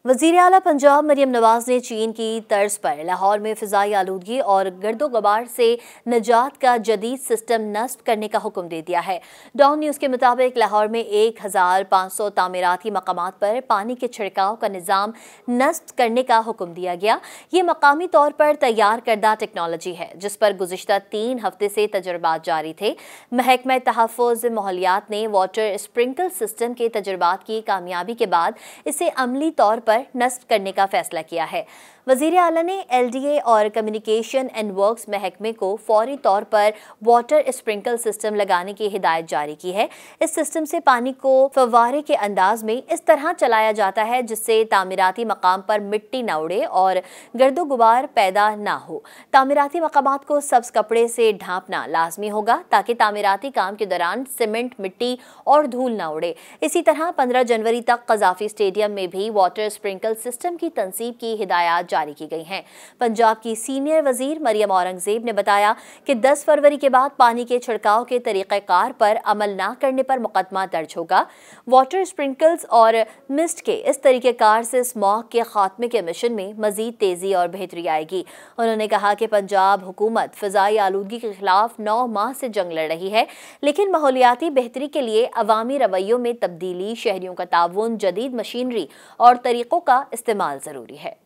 वज़ीर आला पंजाब मरियम नवाज ने चीन की तर्ज पर लाहौर में फ़िज़ाई आलूदगी और गर्दो गबार से निजात का जदीद सिस्टम नस्ब करने का हुक्म दे दिया है। डॉन न्यूज़ के मुताबिक लाहौर में 1500 तामीराती मकामात पर पानी के छिड़काव का निज़ाम नस्ब करने का हुक्म दिया गया। ये मकामी तौर पर तैयार करदा टेक्नोलॉजी है जिस पर गुज़िश्ता 3 हफ्ते से तजुर्बात जारी थे। महकमा तहफ़्फ़ुज़ माहौलियात ने वाटर स्प्रिंकल सिस्टम के तजुर्बात की कामयाबी के बाद इसे अमली तौर पर नस्ब करने का फैसला किया है। वज़ीर आला ने LDA और कम्युनिकेशन एंड वर्क्स महकमे को फौरी तौर पर वाटर स्प्रिंकल सिस्टम लगाने की हिदायत जारी की है। इस सिस्टम से पानी को फव्वारे के अंदाज में इस तरह चलाया जाता है जिससे तामीराती मकाम पर मिट्टी न उड़े और गर्दो गुबार पैदा ना हो। तामीराती मकामात को सब्ज कपड़े से ढांपना लाजमी होगा ताकि तामीराती काम के दौरान सीमेंट, मिट्टी और धूल न उड़े। इसी तरह 15 जनवरी तक क़ज़ाफ़ी स्टेडियम में भी वाटर स्प्रिंकल सिस्टम की तनसीब की हिदायत जारी की गई हैं। पंजाब की सीनियर वजीर मरियम औरंगजेब ने बताया कि 10 फरवरी के बाद पानी के छिड़काव के तरीक़ेकार पर अमल न करने पर मुकदमा दर्ज होगा। वाटर स्प्रिंकल्स और मिस्ट के इस तरीक़ेकार से स्मॉग के खात्मे के मिशन में मजीद तेज़ी और बेहतरी आएगी। उन्होंने कहा कि पंजाब हुकूमत फ़िज़ाई आलूदगी के खिलाफ 9 माह से जंग लड़ रही है, लेकिन माहौलियाती बेहतरी के लिए अवामी रवैयों में तब्दीली, शहरियों का ताउन, जदीद मशीनरी और तरीक़ों का इस्तेमाल ज़रूरी है।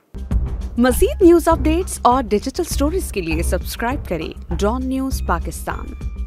मज़ीद न्यूज़ अपडेट्स और डिजिटल स्टोरीज के लिए सब्सक्राइब करें डॉन न्यूज़ पाकिस्तान।